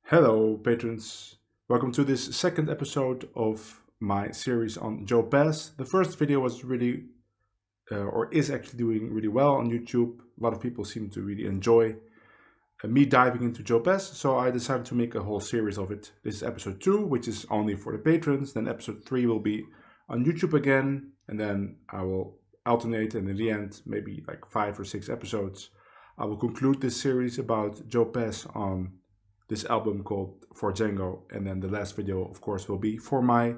Hello, patrons. Welcome to this second episode of my series on Joe Pass. The first video was really, or is actually doing really well on YouTube. A lot of people seem to really enjoy me diving into Joe Pass, so I decided to make a whole series of it. This is episode 2, which is only for the patrons. Then episode 3 will be on YouTube again, and then I will alternate, and in the end, maybe like 5 or 6 episodes, I will conclude this series about Joe Pass on this album called For Django, and then the last video, of course, will be for my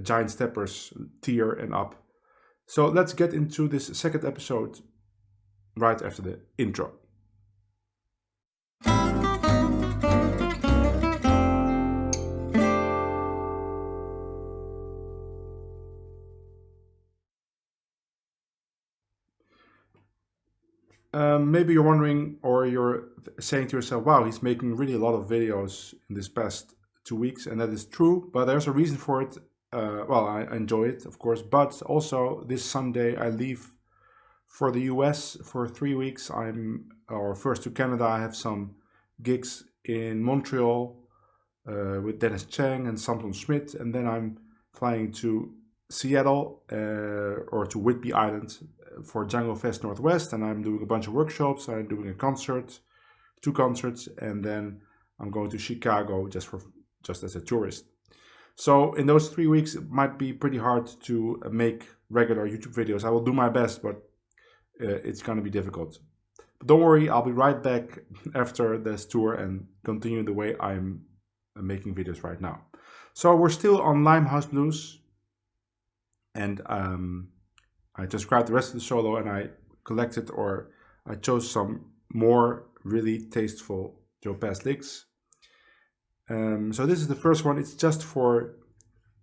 Giant Steppers tier and up. So let's get into this second episode right after the intro. Maybe you're wondering, or you're saying to yourself, wow, he's making really a lot of videos in this past 2 weeks, and that is true, but there's a reason for it. Well, I enjoy it, of course, but also this Sunday I leave for the US for 3 weeks. First to Canada. I have some gigs in Montreal with Dennis Chang and Samson Schmidt, and then I'm flying to Seattle or to Whidbey Island for Django Fest Northwest, and I'm doing a bunch of workshops. I'm doing a concert, 2 concerts, and then I'm going to Chicago just as a tourist. So in those 3 weeks, it might be pretty hard to make regular YouTube videos. I will do my best, but it's going to be difficult. But don't worry, I'll be right back after this tour and continue the way I'm making videos right now. So we're still on Limehouse Blues, and I transcribed the rest of the solo, and I collected, or I chose some more really tasteful Joe Pass licks. So this is the first one. It's just for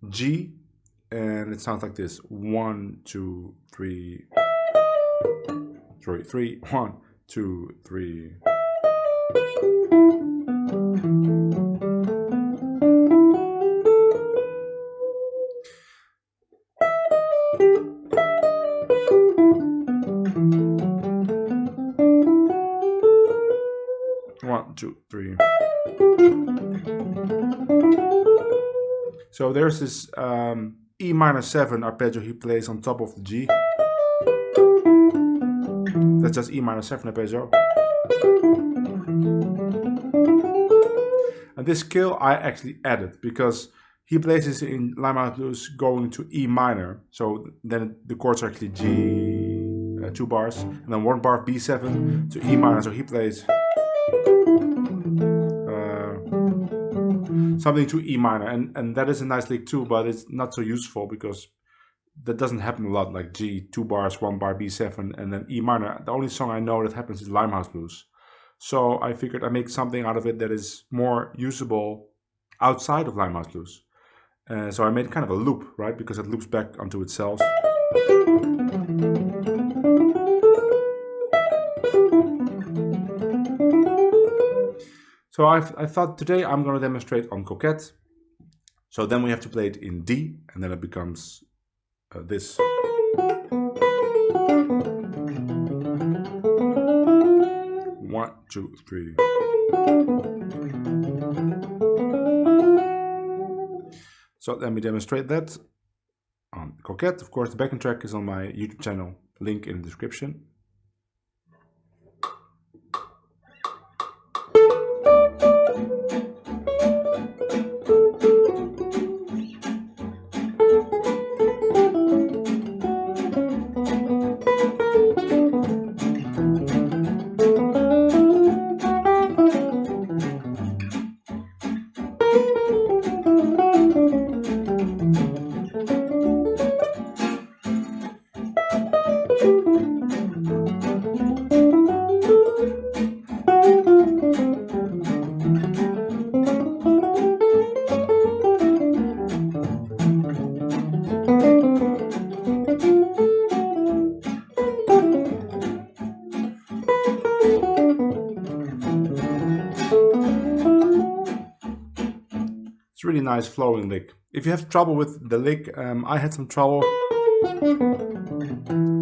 G, and it sounds like this: 1, 2, 3. Sorry, 3, 1, 2, 3. One, two, three. So there's this E minor 7 arpeggio he plays on top of the G. That's just E minor 7 arpeggio. And this scale I actually added because he plays this in Limehouse Blues going to E minor. So then the chords are actually G, 2 bars, and then 1 bar B7 to E minor. So he plays something to E minor, and that is a nice lick too, but it's not so useful because that doesn't happen a lot, like G, 2 bars, 1 bar B7, and then E minor. The only song I know that happens is Limehouse Blues. So I figured I'd make something out of it that is more usable outside of Limehouse Blues. So I made kind of a loop, right? Because it loops back onto itself. So I thought today I'm going to demonstrate on Coquette. So then we have to play it in D, and then it becomes this. One, two, three. So let me demonstrate that on Coquette. Of course, the backing track is on my YouTube channel, link in the description. It's really nice flowing lick. If you have trouble with the lick, I had some trouble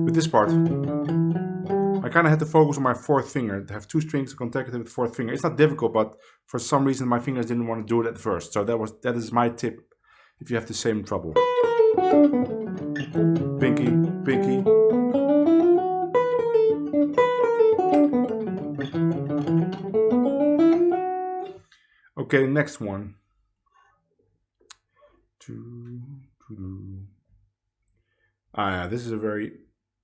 with this part. I kind of had to focus on my fourth finger, to have two strings consecutive with fourth finger. It's not difficult, but for some reason my fingers didn't want to do it at first. So that is my tip if you have the same trouble. Pinky, pinky. Okay, next one. This is a very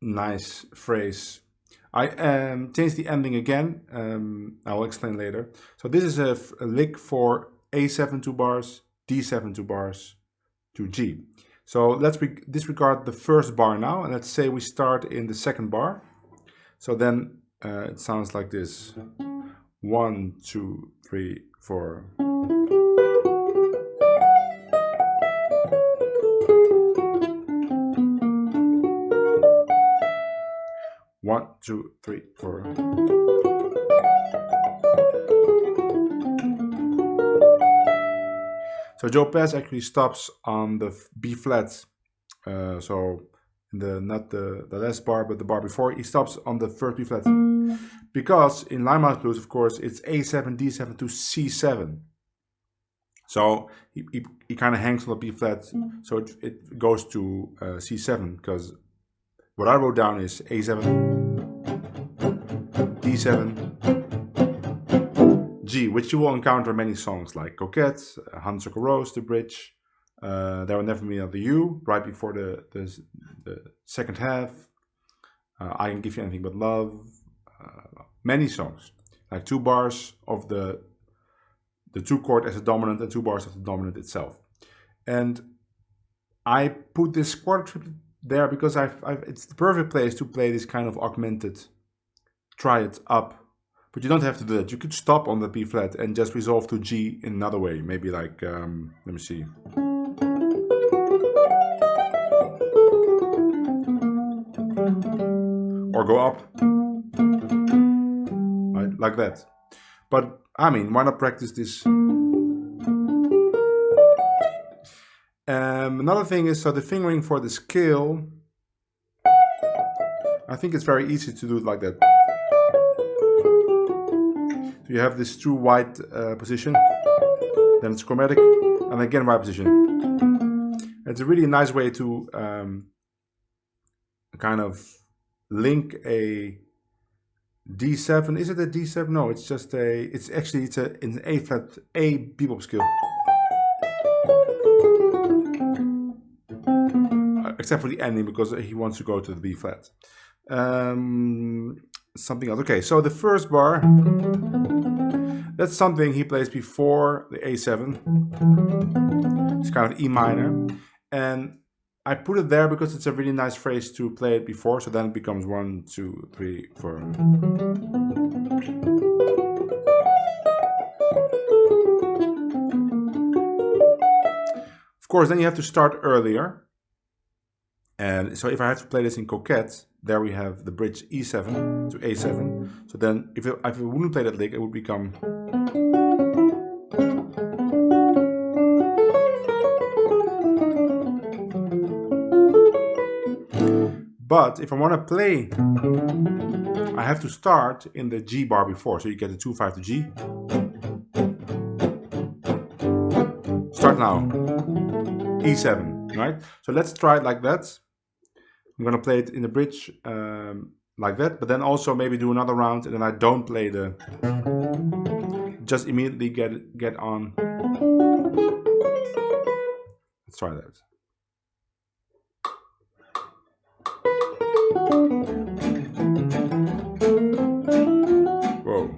nice phrase. I changed the ending again. I will explain later. So this is a lick for A7 2 bars, D7 2 bars to G. So let's disregard the first bar now, and let's say we start in the second bar. So then it sounds like this: 1, 2, 3, 4. 1, 2, 3, 4. So Joe Pass actually stops on the B flat. So in not the last bar, but the bar before, he stops on the first B flat. Because in Limehouse Blues, of course, it's A7, D7 to C7. So he kind of hangs on the B flat, so it goes to C7, because what I wrote down is A7, D7, G, which you will encounter in many songs like Coquette, Honeysuckle Rose, The Bridge, There Will Never Be Another You, right before the second half, I Can Give You Anything But Love, many songs, like 2 bars of the 2 chord as a dominant and 2 bars of the dominant itself. And I put this quarter triplet there because it's the perfect place to play this kind of augmented triad up. But you don't have to do that. You could stop on the B flat and just resolve to G in another way. Maybe like, let me see. Or go up. Right, like that. But, I mean, why not practice this? Another thing is, so the fingering for the scale, I think it's very easy to do it like that. So you have this true white position, then it's chromatic, and again white position. It's a really nice way to kind of link a D7. Is it a D7? No, it's just it's an A flat, A bebop scale. Except for the ending, because he wants to go to the B flat. Something else. Okay, so the first bar, that's something he plays before the A7. It's kind of E minor. And I put it there because it's a really nice phrase to play it before, so then it becomes 1, 2, 3, 4. Of course, then you have to start earlier. And so if I have to play this in Coquette, there we have the bridge E7 to A7. So then if I wouldn't play that lick, it would become... But if I want to play, I have to start in the G bar before. So you get the 2, 5 to G. Start now. E7, right? So let's try it like that. I'm going to play it in the bridge like that, but then also maybe do another round and then I don't play the... Just immediately get on. Let's try that. Whoa.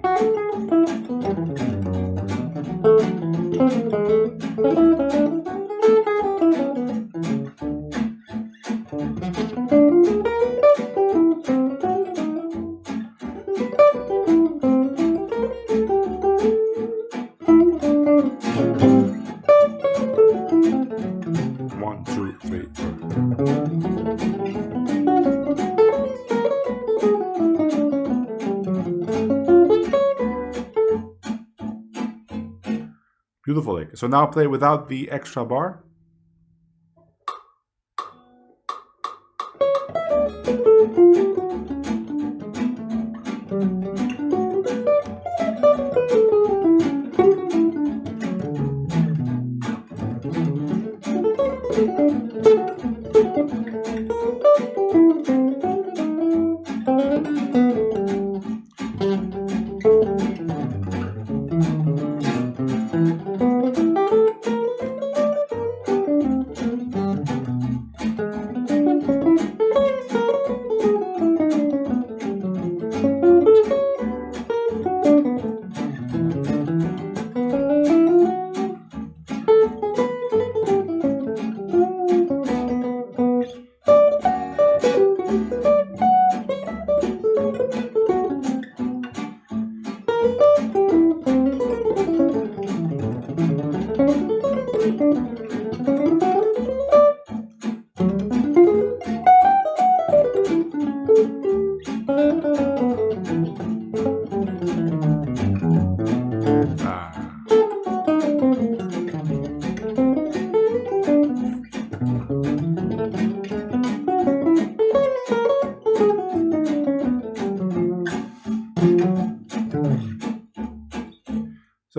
Beautiful lick. So now play without the extra bar.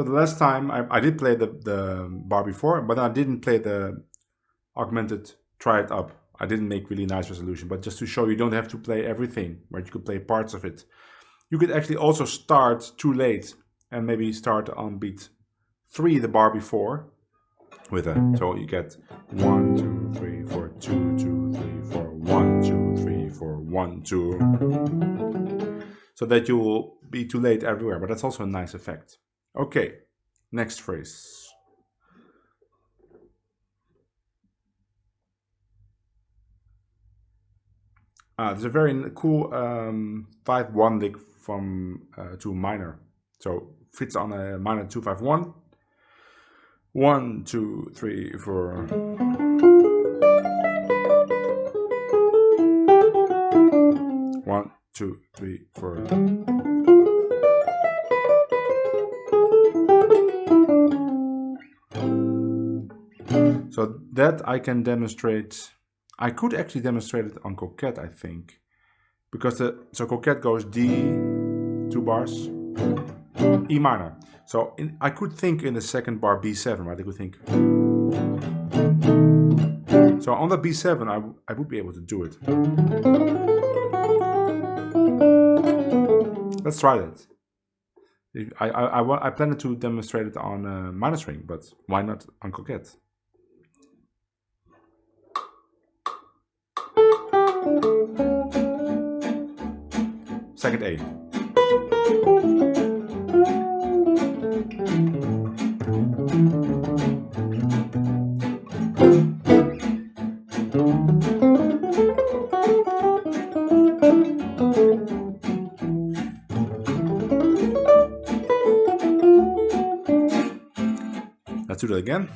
So the last time I did play the bar before, but I didn't play the augmented try it up. I didn't make really nice resolution, but just to show you don't have to play everything, right? You could play parts of it. You could actually also start too late and maybe start on beat 3 the bar before with a, so you get 1 2 3 4 2 2 3 4 1 2 3 4 1 2, so that you will be too late everywhere, but that's also a nice effect. Okay, next phrase. There's a very cool 5-1 lick from to minor, so fits on a minor 2-5-1. 1 2 3 4. One, two, three, four. So that I can demonstrate. I could actually demonstrate it on Coquette, I think, because so Coquette goes D, 2 bars, E minor. So I could think in the second bar B7, right? I could think. So on the B7, I would be able to do it. Let's try that. I planned to demonstrate it on minor string, but why not on Coquette? Second A. Let's do that again.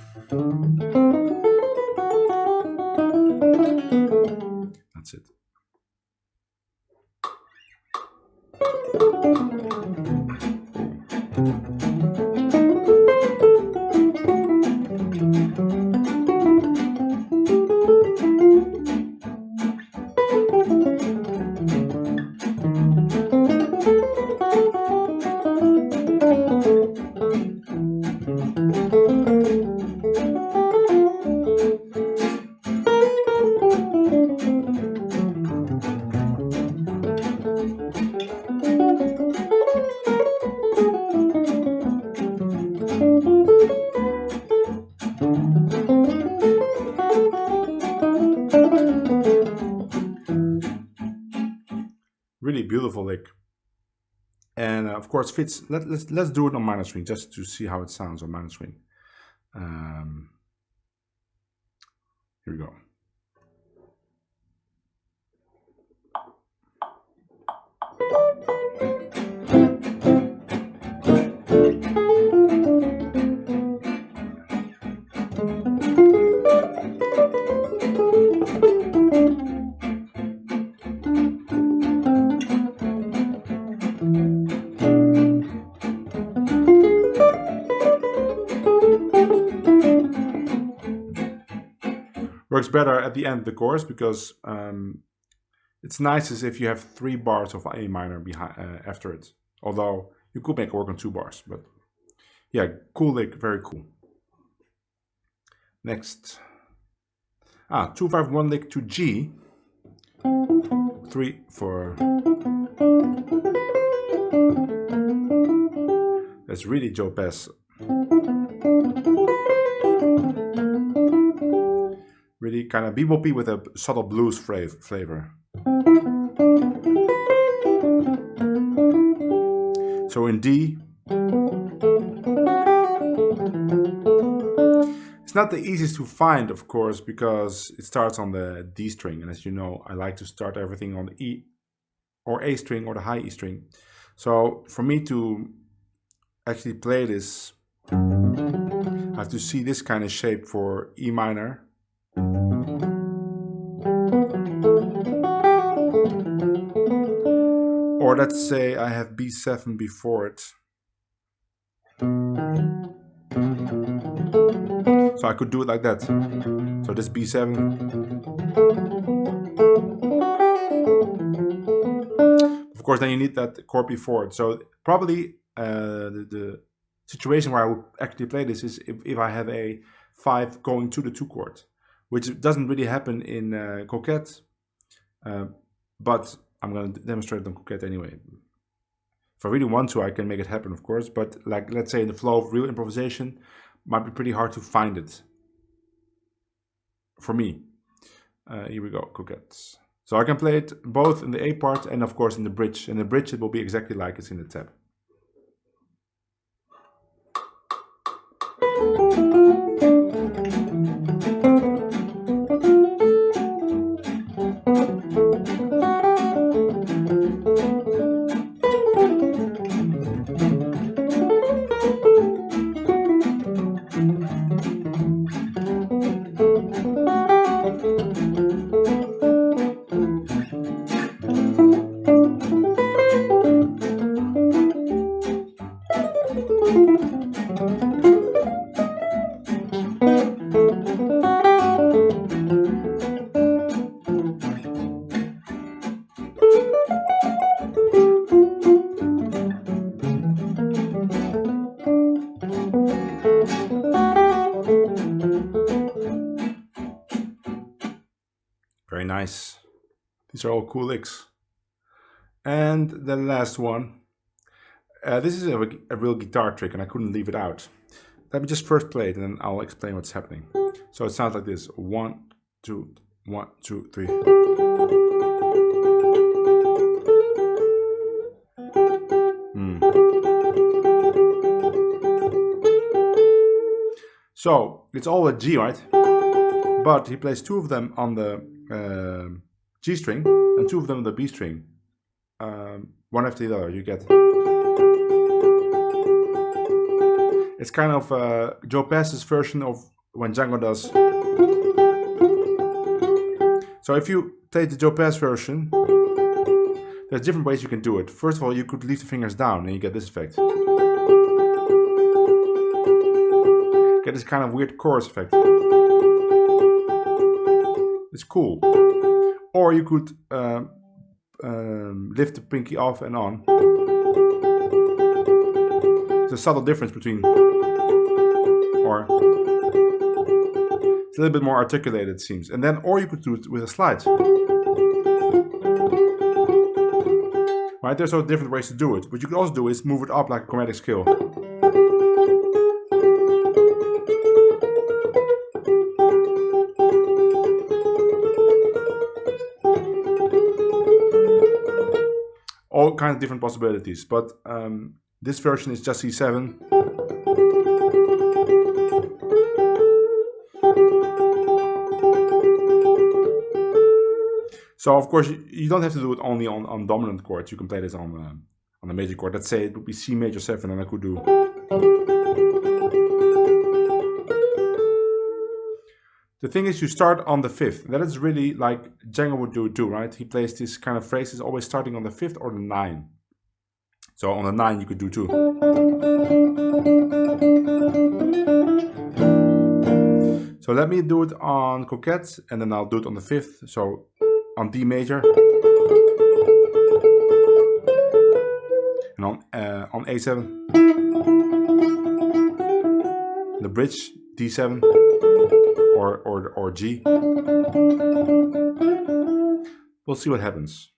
That's it. Really beautiful lick, and of course fits. Let's do it on minor string just to see how it sounds on minor string. Here we go. Works better at the end of the chorus because it's nice as if you have 3 bars of A minor behind after it. Although you could make it work on 2 bars, but yeah, cool lick, very cool. Next, 2-5-1 lick to G, 3 4. That's really Joe Pass. Really kind of beboppy with a subtle blues flavor. So in D, it's not the easiest to find, of course, because it starts on the D string, and as you know, I like to start everything on the E or A string or the high E string. So for me to actually play this, I have to see this kind of shape for E minor. Or let's say I have B7 before it. So I could do it like that. So this B7. Of course, then you need that chord before it. So probably the situation where I would actually play this is if I have a 5 going to the 2 chord, which doesn't really happen in Coquette, but I'm going to demonstrate it on Coquette anyway. If I really want to, I can make it happen, of course, but like, let's say in the flow of real improvisation, might be pretty hard to find it. For me. Here we go, Coquette. So I can play it both in the A part and of course in the bridge. In the bridge it will be exactly like it's in the tab. Very nice. These are all cool licks. And the last one. This is a real guitar trick and I couldn't leave it out. Let me just first play it and then I'll explain what's happening. So it sounds like this. 1, 2, 1, 2, 3. So it's all a G, right? But he plays 2 of them on the G string and 2 of them on the B string. One after the other, you get. It's kind of Joe Pass's version of when Django does. So if you play the Joe Pass version, there's different ways you can do it. First of all, you could leave the fingers down and you get this effect. Get this kind of weird chorus effect. It's cool. Or you could lift the pinky off and on. There's a subtle difference between, or it's a little bit more articulated, it seems. And then, or you could do it with a slide. Right, there's also different ways to do it. What you could also do is move it up like a chromatic scale. All kinds of different possibilities, but this version is just C7. So of course you don't have to do it only on dominant chords. You can play this on a major chord. Let's say it would be C major 7, and I could do. The thing is, you start on the 5th. That is really like Django would do it too, right? He plays this kind of phrases always starting on the 5th or the 9. So on the 9 you could do 2. So let me do it on Coquette and then I'll do it on the 5th. So on D major. And on A7. The bridge, D7. Or G. We'll see what happens.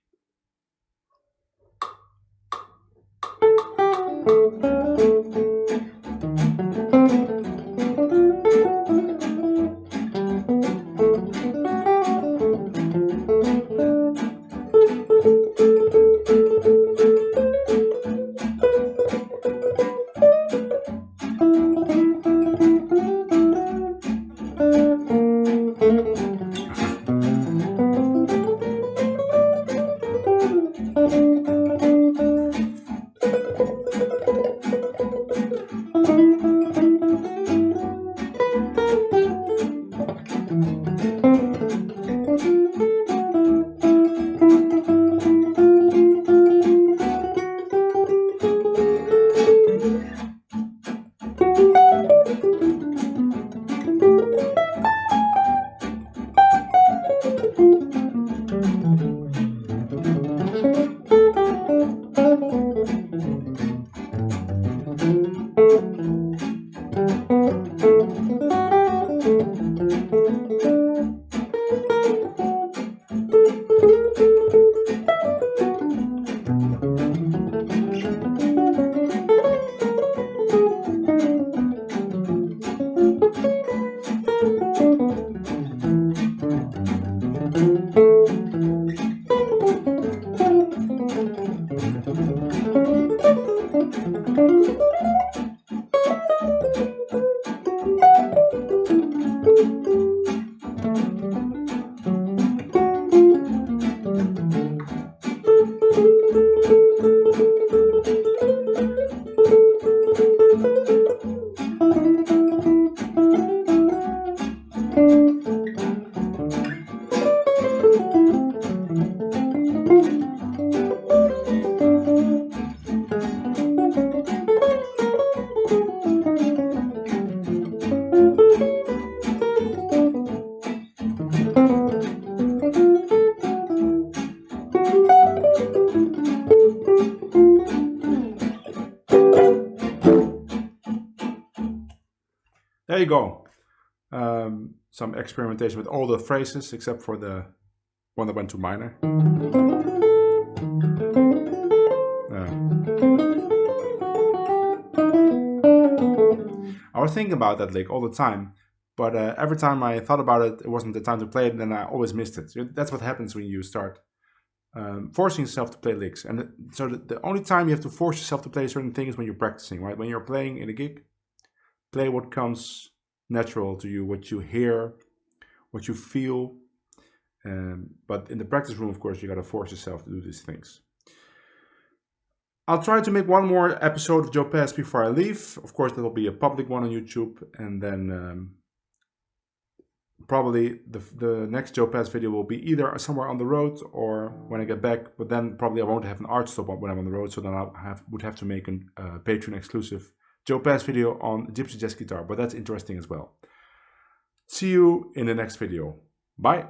There you go. Some experimentation with all the phrases except for the one that went to minor. I was thinking about that lick all the time, but every time I thought about it, it wasn't the time to play it, and then I always missed it. That's what happens when you start forcing yourself to play licks. And so the only time you have to force yourself to play certain things is when you're practicing, right? When you're playing in a gig, play what comes natural to you, what you hear, what you feel. But in the practice room, of course, you got to force yourself to do these things. I'll try to make one more episode of Joe Pass before I leave. Of course, that'll be a public one on YouTube, and then probably the next Joe Pass video will be either somewhere on the road or when I get back. But then probably I won't have an art stop when I'm on the road, so then I would have to make a Patreon exclusive Joe Pass video on Gypsy Jazz guitar. But that's interesting as well. See you in the next video. Bye.